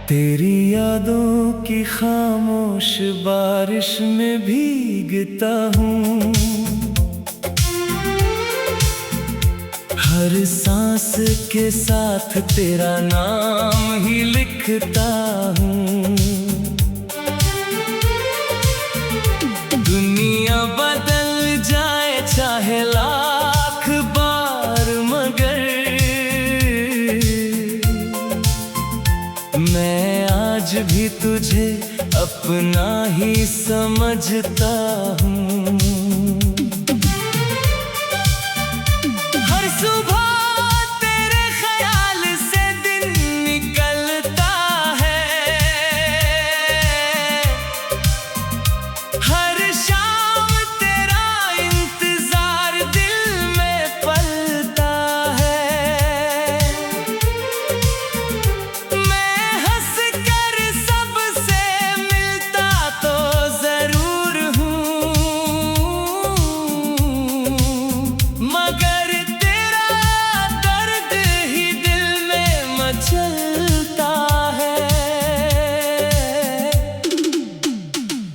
तेरी यादों की खामोश बारिश में भीगता हूँ। हर सांस के साथ तेरा नाम ही लिखता हूँ। दुनिया बदल जाए चाहे लाख बार, मगर मैं आज भी तुझे अपना ही समझता हूँ। हर सुबह तेरे ख्याल से दिन निकलता है, हर शाम तेरा इंतजार दिल में पलता है। मैं हंस कर सबसे मिलता तो जरूर हूँ, मगर तेरा दर्द ही दिल में मचलता है।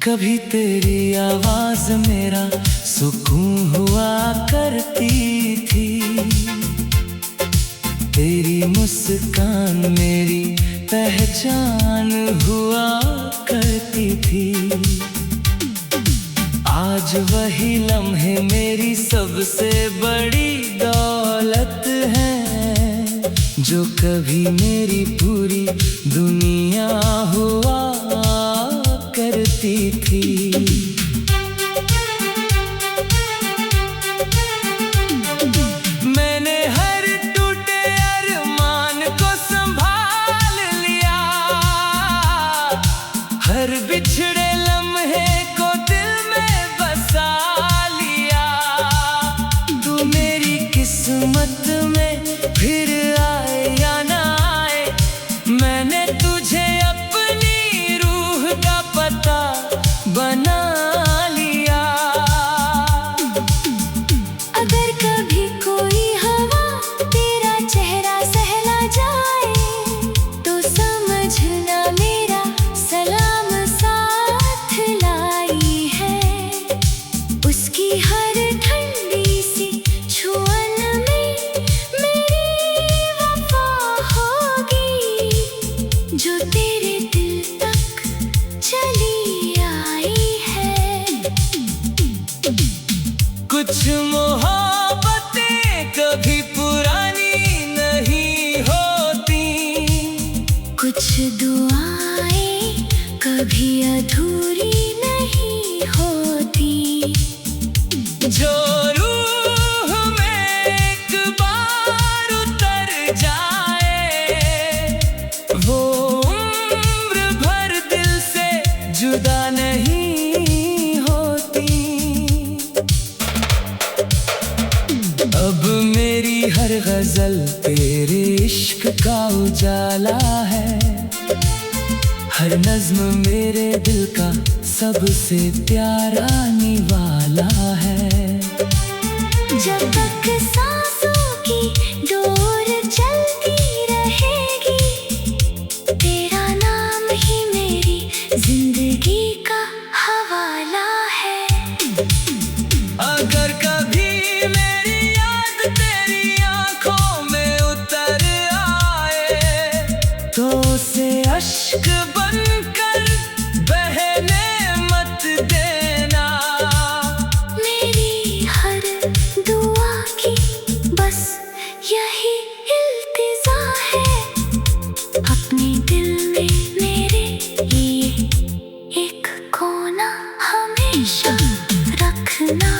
कभी तेरी आवाज मेरा सुकून हुआ करती थी, तेरी मुस्कान मेरी पहचान हुआ करती थी। आज वही लम्हे मेरी सबसे बड़ी दौलत है, जो कभी मेरी पूरी दुनिया हुआ करती थी। मैंने हर टूटे अरमान को संभाल लिया, हर बिछड़े लम्हे को दिल में बसा लिया। तू मेरी किस्मत में फिर आए या ना आए, मैंने तुझे अपनी रूह का पता बना लिया। अगर कभी कोई हवा तेरा चेहरा सहला जाए, तो समझना मेरा सलाम साथ लाई है। उसकी हर ठंडी सी छुअन में मेरी वफा होगी, जो तेरे दिल तक चली आई है। कुछ मोहब्बतें कभी पुरानी नहीं होती, कुछ दुआएं कभी अधूरी नहीं होती। जो रूह में एक बार उतर जाए, वो उम्र भर दिल से जुदा नहीं होती। अब मेरी हर गजल तेरे इश्क का उजाला है, हर नज्म मेरे दिल का सबसे प्यारा निवाला है। जब तक सांसों की डोर चलती रहेगी, तेरा नाम ही मेरी जिंदगी का हवाला है। अगर कभी मेरी याद तेरी आंखों में उतर आए, तो उसे अश्क बनकर बहने मत देना। मेरी हर दुआ की बस यही इल्तिजा है, अपने दिल में मेरे लिए एक कोना हमेशा रखना।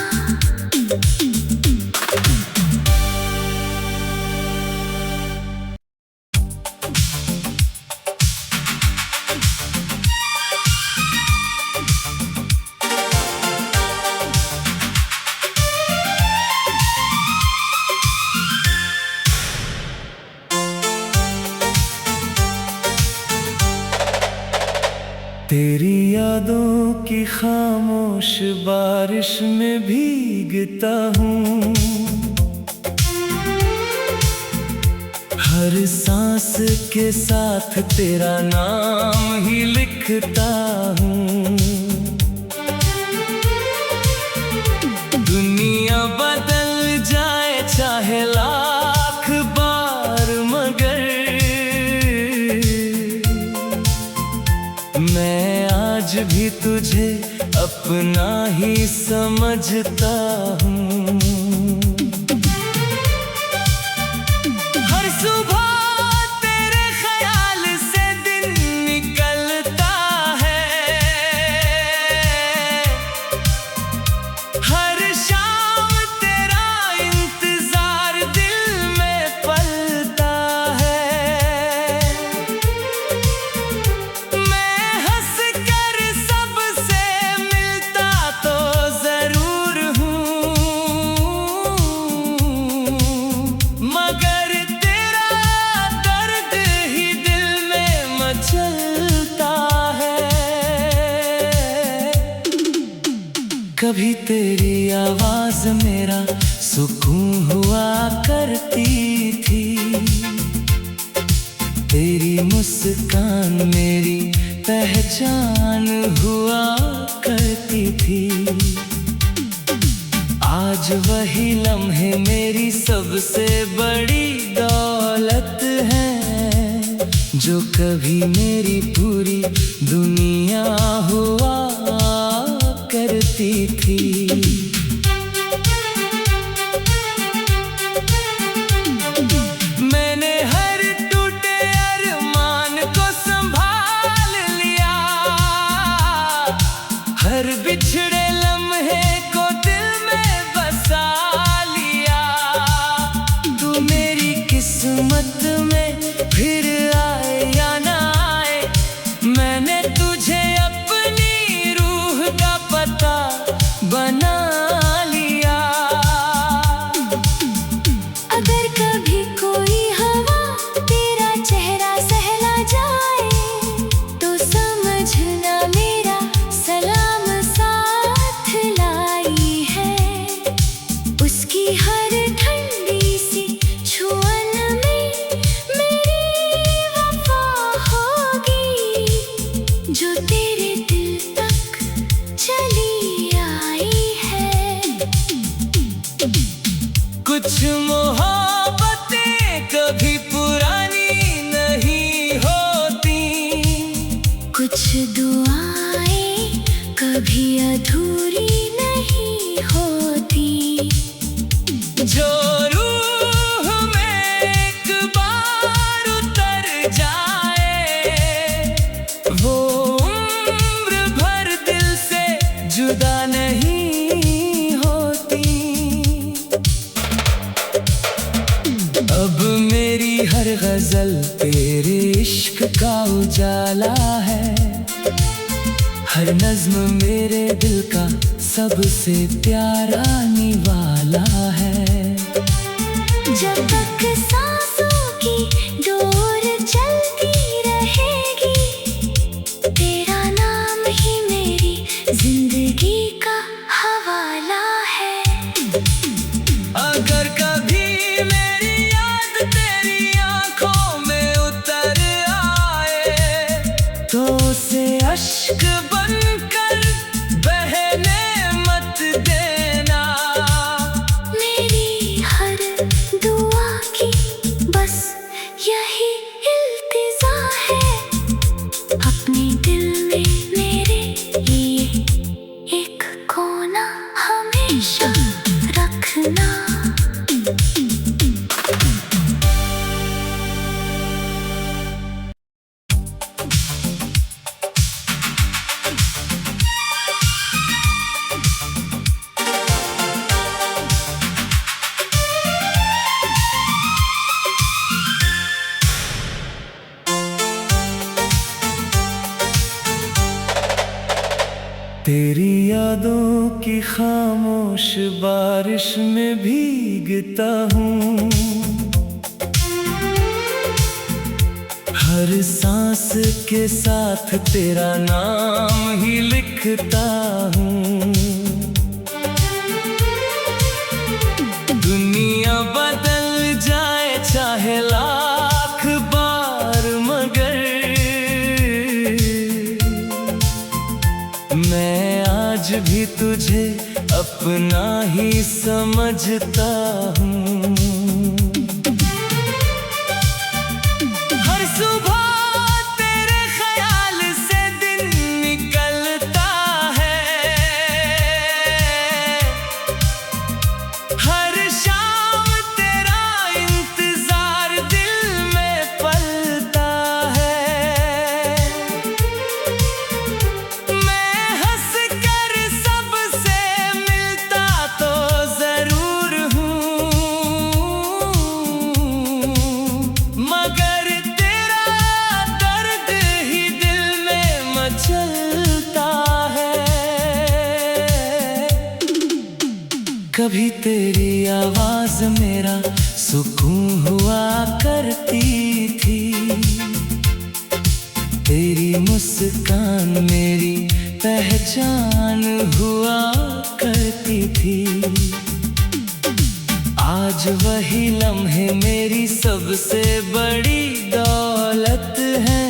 तेरी यादों की खामोश बारिश में भीगता हूँ। हर सांस के साथ तेरा नाम ही लिखता हूँ। दुनिया बदल जाए चाहे लाख बार, मगर मैं आज भी तुझे अपना ही समझता हूँ। हर सुबह तेरे ख्याल से दिन निकलता है, हर शाम तेरा इंतजार दिल में पलता है। मैं हंस कर सबसे मिलता तो जरूर हूँ, मगर तेरा दर्द ही दिल में मचलता है। कभी तेरी आवाज मेरा सुकून हुआ करती थी, तेरी मुस्कान मेरी पहचान हुआ करती थी। आज वही लम्हे मेरी सबसे बड़ी दौलत है, जो कभी मेरी पूरी दुनिया हुआ करती थी। मैंने हर टूटे अरमान को संभाल लिया, हर बिछड़े लम्हे को दिल में बसा लिया। तू मेरी किस्मत में फिर आए या ना आए, मैंने तुझे अपनी रूह का पता बना लिया। अगर कभी कोई हवा तेरा चेहरा सहला जाए, तो समझना मेरा सलाम साथ लाई है। उसकी हर ठंडी सी छुअन में मेरी वफा होगी, जो तेरे दिल तक चली आई है। कुछ मोहब्बतें कभी पुरानी नहीं होती, कुछ दुआएं कभी अधूरी नहीं होती। जो रूह में एक बार उतर जाए, वो उम्र भर दिल से जुदा नहीं होती। अब मेरी हर गजल तेरे इश्क का उजाला है, हर नज्म मेरे दिल का सबसे प्यारा निवाला है। जब तक सांसों की डोर चलती रहेगी, तेरा नाम ही मेरी जिंदगी का हवाला है। अगर कभी मेरी याद तेरी आंखों में उतर आए, तो उसे अश्क बनकर बहने मत देना। मेरी हर दुआ की बस यही इल्तिजा है, अपने दिल में मेरे लिए एक कोना हमेशा रखना। तेरी यादों की खामोश बारिश में भीगता हूँ, हर सांस के साथ तेरा नाम ही लिखता हूँ। दुनिया बदल जाए चाहे लाख तुझे अपना ही समझता हूँ। हर सुबह तेरे ख्याल से दिन निकलता है, हर शाम तेरा इंतजार दिल में पलता है। मैं हंस कर सबसे मिलता तो जरूर हूँ, मगर तेरा दर्द ही दिल में मचलता है। कभी तेरी आवाज मेरा सुकून हुआ करती थी, तेरी मुस्कान मेरी पहचान हुआ करती थी। आज वही लम्हे मेरी सबसे बड़ी दौलत है,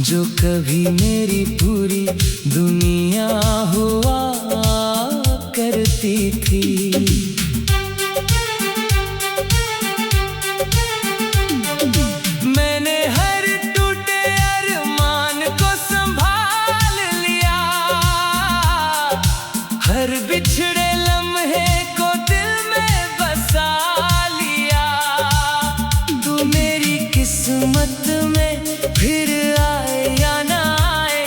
जो कभी मेरी पूरी दुनिया हुआ करती थी। मैंने हर टूटे अरमान को संभाल लिया, हर बिछड़े लम्हे को दिल में बसा लिया। तू मेरी किस्मत में फिर आए या ना आए,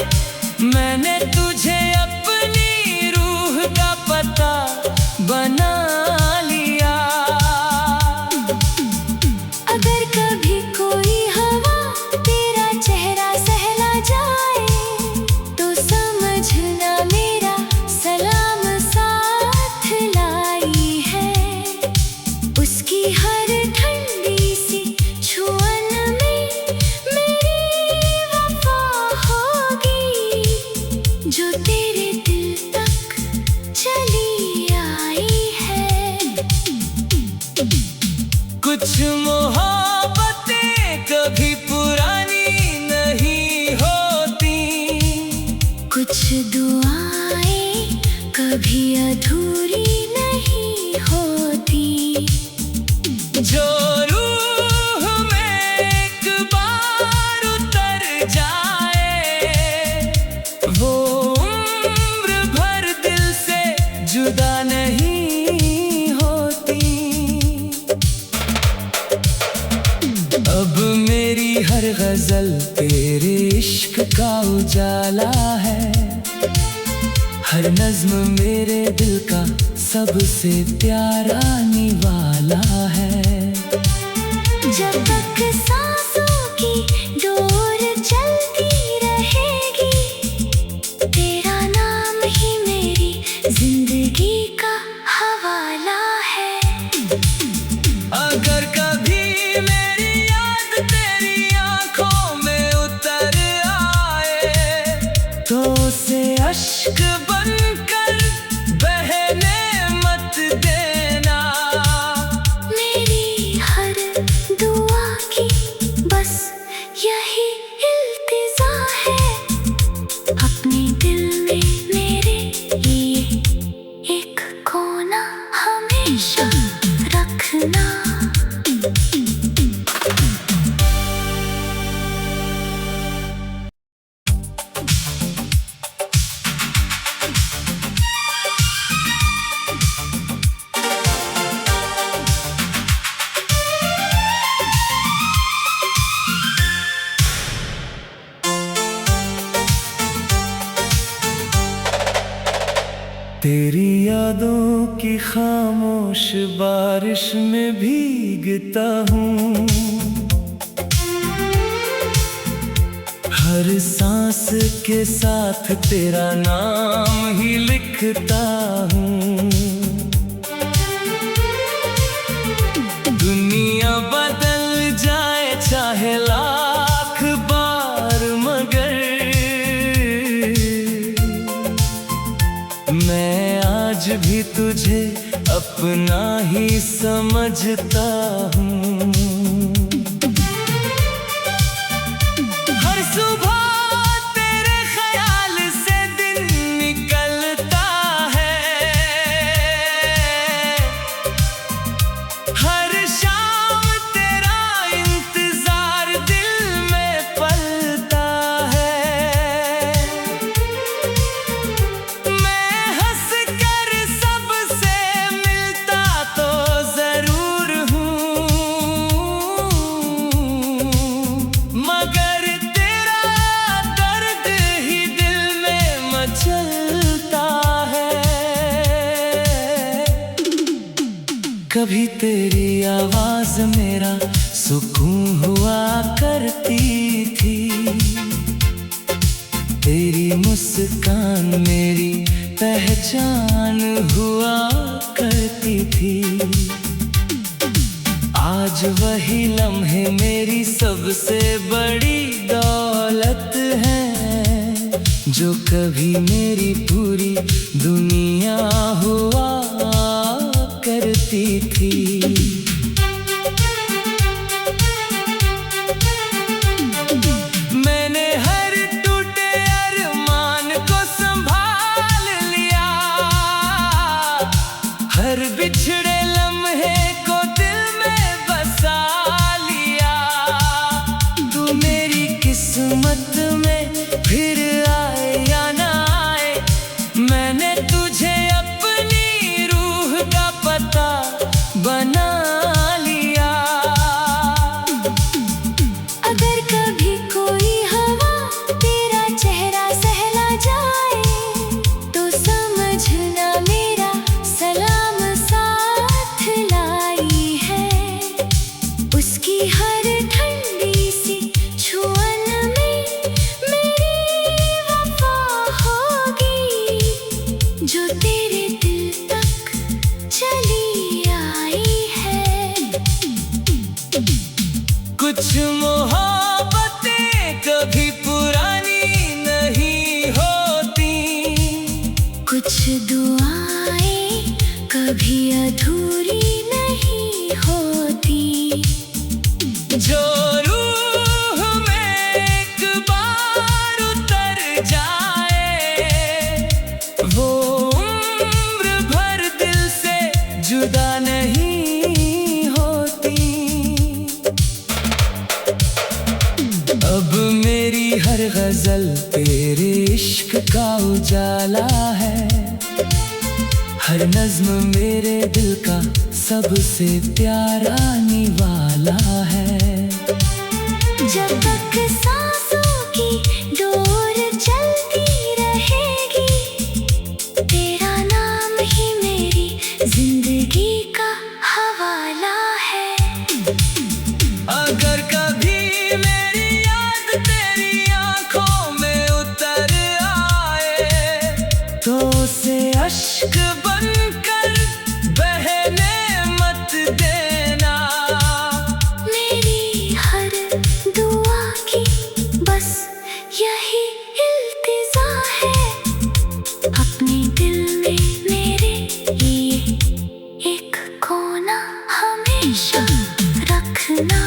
मैंने तुझे अपनी रूह का पता बना लिया। अगर कभी कोई हवा तेरा चेहरा सहला जाए, तो समझना मेरा सलाम साथ लाई है। उसकी हर ठंडी सी छुअन में मेरी वफा होगी, जो तेरे दिल तक चली आई है। कुछ मोहब्बतें कभी पुरानी नहीं होती, कुछ दुआएं कभी अधूरी नहीं होती। जो रूह में एक बार उतर जाए, वो उम्र भर दिल से जुदा नहीं होती। अब मेरी हर गजल तेरे इश्क का उजाला है, हर नज्म मेरे दिल का सबसे प्यारा निवाला है। जब तक सांसों की डोर चलती रहेगी, तेरा नाम ही मेरी जिंदगी का हवाला है। अगर कभी मेरी याद तेरी आंखों में उतर आए, तो उसे अश्क बनकर बहने मत देना। मेरी हर दुआ की बस यही इल्तिजा है, अपने दिल में मेरे लिए एक कोना हमेशा रखना। तेरी यादों की खामोश बारिश में भीगता हूँ, हर सांस के साथ तेरा नाम ही लिखता हूँ। दुनिया बदल जाए चाहे लाख बार, मगर मैं आज भी तुझे अपना ही समझता हूँ। हर सुबह तेरे ख्याल से दिन निकलता कभी तेरी आवाज मेरा सुकून हुआ करती थी, तेरी मुस्कान मेरी पहचान हुआ करती थी। आज वही लम्हे मेरी सबसे बड़ी दौलत है, जो कभी मेरी पूरी दुनिया हुआ करती थी। मैंने हर टूटे अरमान को संभाल लिया, हर बिछड़े लम्हे को दिल में बसा लिया। तू मेरी किस्मत में फिर आए या ना आए, मैंने तुझे अपनी रूह का पता बना लिया। अगर कभी कोई हवा तेरा चेहरा सहला जाए, तो समझना मेरा सलाम साथ लाई है। उसकी हर ठंडी सी छुअन में मेरी वफा होगी, जो तेरे दिल तक चली आई है। कुछ मोहब्बतें कभी पुरानी नहीं होती, कुछ दुआएं कभी अधूरी नहीं होती। जो रूह में एक बार उतर जाए, वो उम्र भर दिल से जुदा नहीं होती। अब मेरी हर गजल तेरे इश्क का उजाला है, हर नज्म मेरे दिल का सबसे प्यारा निवाला है। जब तक सांसों की डोर चलती रहेगी, तेरा नाम ही मेरी जिंदगी का हवाला है। अगर कभी मेरी याद तेरी आंखों में उतर आए, तो उसे अश्क बनकर बहने मत देना। मेरी हर दुआ की बस यही इल्तिजा है, अपने दिल में मेरे लिए एक कोना हमेशा रखना।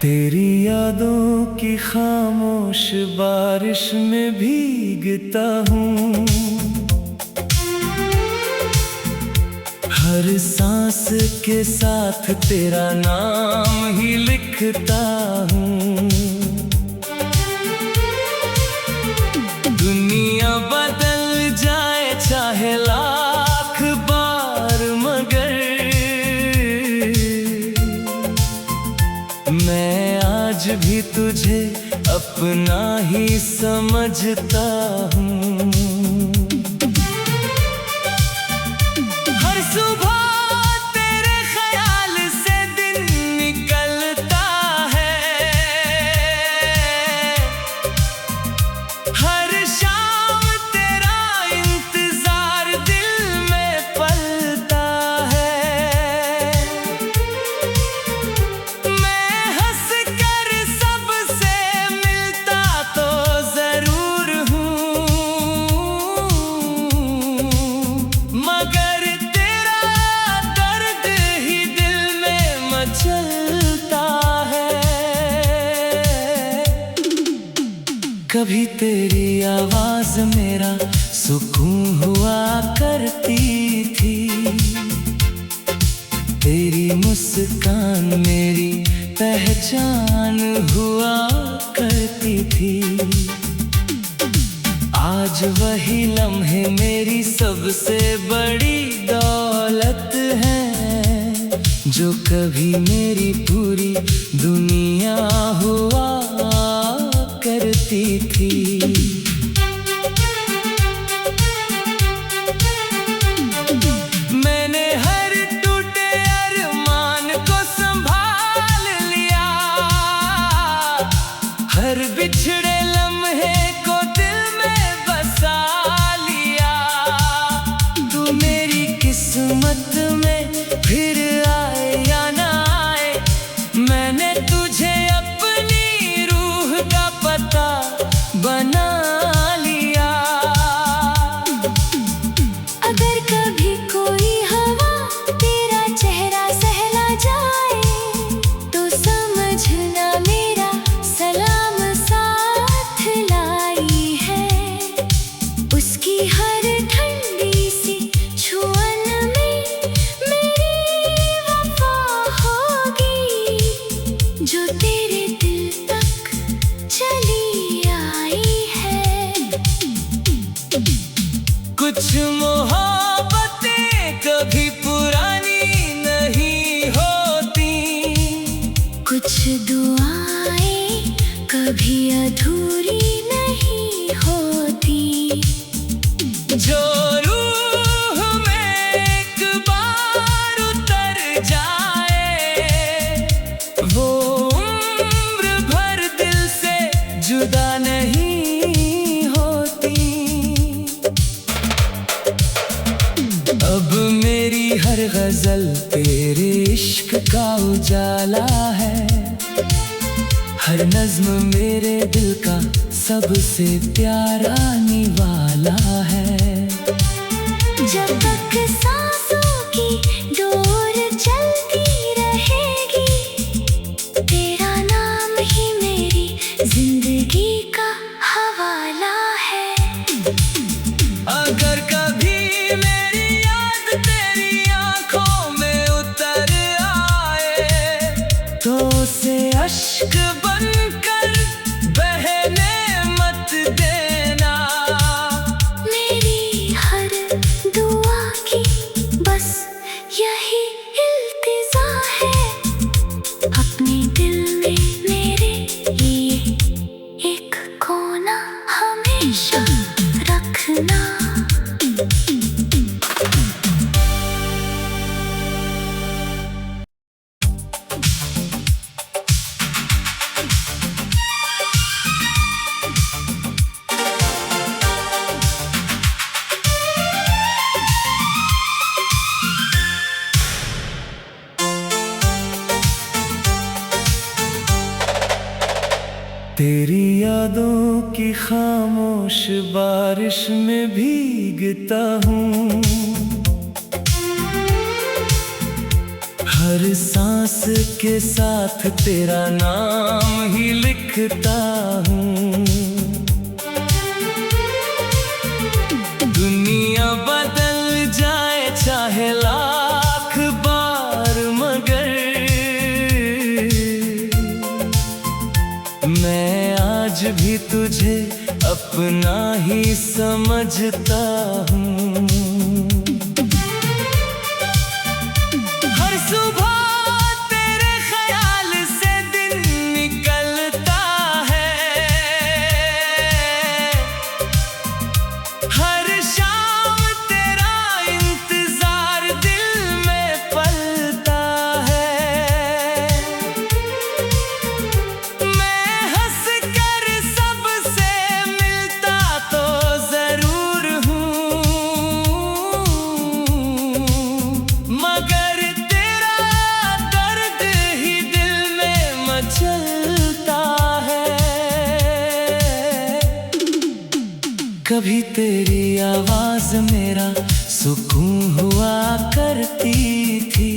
तेरी यादों की खामोश बारिश में भीगता हूँ, हर सांस के साथ तेरा नाम ही लिखता हूँ। दुनिया बदल जाए चाहे लाख बार, मगर मैं आज भी तुझे अपना ही समझता हूँ। हर सुबह तेरे ख्याल से दिन निकलता है, हर शाम तेरा इंतजार दिल में पलता है। मैं हंस कर सबसे मिलता तो जरूर हूँ, मगर तेरा दर्द ही दिल में मचलता है। कभी तेरी आवाज मेरा सुकून हुआ करती थी, तेरी मुस्कान मेरी पहचान हुआ थी। आज वही लम्हे मेरी सबसे बड़ी दौलत है, जो कभी मेरी पूरी दुनिया हुआ करती थी। मैंने हर टूटे अरमान को संभाल लिया, हर बिछड़े लम्हे को दिल में बसा लिया। तू मेरी किस्मत में फिर आए या ना आए, मैंने तुझे अपनी रूह का पता बना लिया। अगर कभी कोई हवा तेरा चेहरा सहला जाए, तो समझना मेरा सलाम साथ लाई है। उसकी हर ठंडी सी छुअन में मेरी वफा होगी, जो तेरे दिल तक चली आई है। कुछ मोहब्बतें कभी पुरानी नहीं होती, कुछ दुआएं कभी अधूरी नहीं होती। जो रूह में एक बार उतर जाए, वो उम्र भर दिल से जुदा नहीं होती। अब मेरी हर गजल तेरे इश्क का उजाला है, हर नज्म मेरे दिल का सबसे प्यारा निवाला है। जब तक सांसों की डोर चलती रहेगी, तेरा नाम ही मेरी जिंदगी का हवाला है। अगर कभी मेरी याद तेरी आंखों में उतर आए, तो उसे अश्क बनकर बहने मत देना। मेरी हर दुआ की बस यही इल्तिजा है, अपने दिल में मेरे लिए एक कोना हमेशा रखना। तेरी यादों की खामोश बारिश में भीगता हूँ, हर सांस के साथ तेरा नाम ही लिखता हूँ। दुनिया बदल जाए चाहे लाख बार, मगर मैं आज भी तुझे अपना ही समझता हूँ। हर सुबह तेरे ख्याल से दिन निकलता है, हर शाम तेरा इंतजार दिल में पलता है। मैं हंस कर सबसे मिलता तो जरूर हूँ, मगर तेरा दर्द ही दिल में मचलता है। कभी तेरी आवाज मेरा सुकून हुआ करती थी,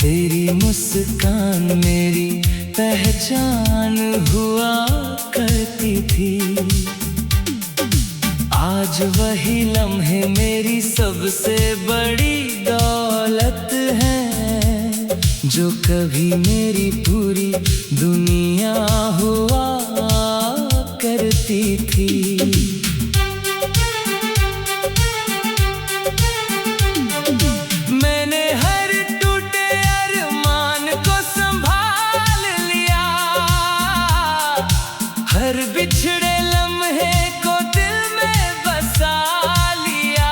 तेरी मुस्कान मेरी पहचान हुआ करती थी। आज वही लम्हे मेरी सबसे बड़ी दौलत है, जो कभी मेरी पूरी दुनिया हुआ करती थी। मैंने हर टूटे अरमान को संभाल लिया, हर बिछड़े लम्हे को दिल में बसा लिया।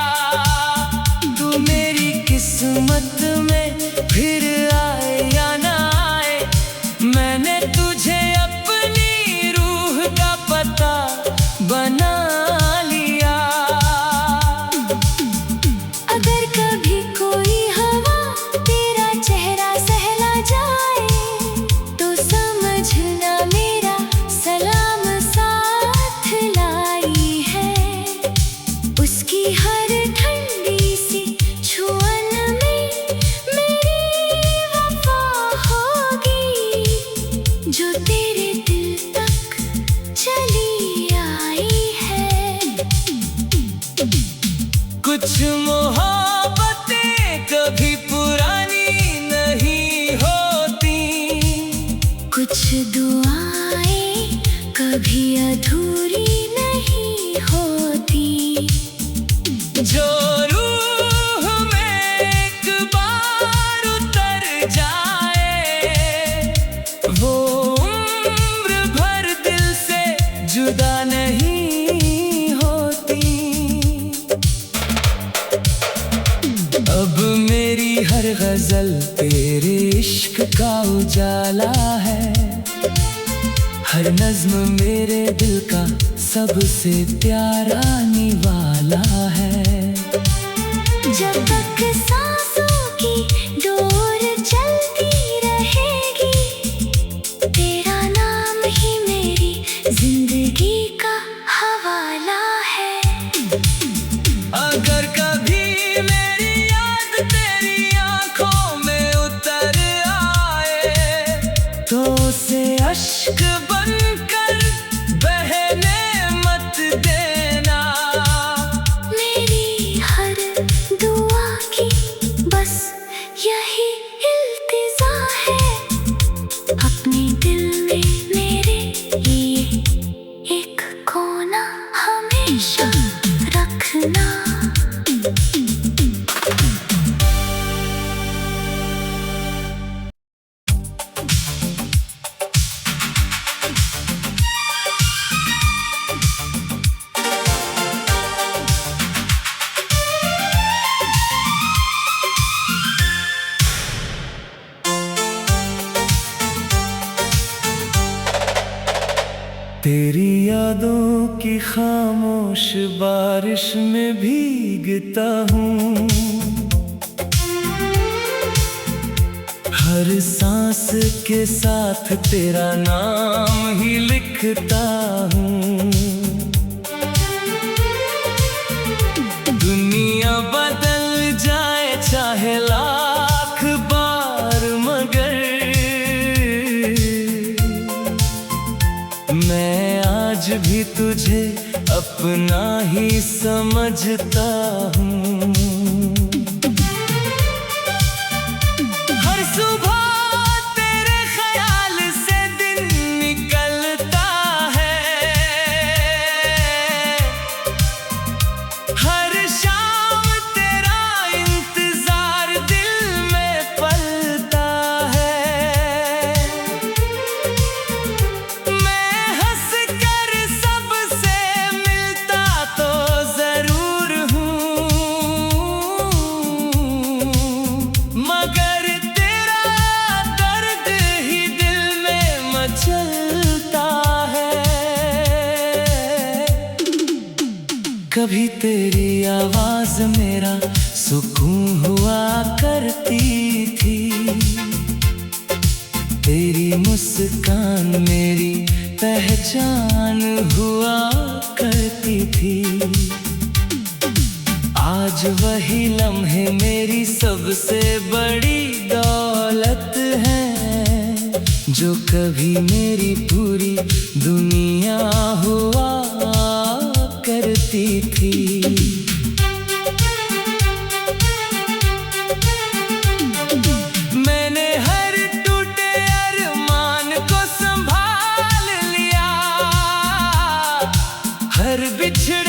तू मेरी किस्मत में फिर आए या ना आए, मैंने तुझे अपनी रूह का पता बना लिया। अगर कभी कोई हवा तेरा चेहरा सहला जाए, तो समझना मेरा सलाम साथ लाई है। उसकी हर ठंडी सी छुअन में मेरी वफा होगी, जो तेरे दिल तक चली आई है। कुछ मोहब्बतें कभी पुरानी नहीं होती, कुछ दुआएं कभी अधूरी नहीं होती। जो रूह में एक बार उतर जाए, वो उम्र भर दिल से जुदा नहीं होती। अब मेरी हर गजल तेरे इश्क का उजाला है, हर नज्म मेरे दिल का सबसे प्यारा निवाला है। जब तक सांसों की डोर चलती रहेगी, तेरा नाम ही मेरी जिंदगी का हवाला है। अगर कभी मेरी याद तेरी आंखों में उतर आए, तो उसे अश्क बनकर बहने मत देना। मेरी हर दुआ की बस यही इल्तिजा है, अपने दिल में मेरे लिए एक कोना हमेशा रखना। तेरी यादों की खामोश बारिश में भीगता हूँ, हर सांस के साथ तेरा नाम ही लिखता हूँ। दुनिया बदल जाए चाहे लाख बार, मगर मैं आज भी तुझे अपना ही समझता हूँ। हर सुबह तेरे ख्याल से दिन निकलता है, हर शाम तेरा इंतजार दिल में पलता है। मैं हंस कर सबसे मिलता तो जरूर हूँ, मगर तेरा दर्द ही दिल में मचलता है। कभी तेरी आवाज मेरा सुकून हुआ करती थी, तेरी मुस्कान मेरी पहचान हुआ करती थी। आज वही लम्हे मेरी सबसे बड़ी दौलत है, जो कभी मेरी पूरी दुनिया हुआ करती थी। मैंने हर पर बिछड़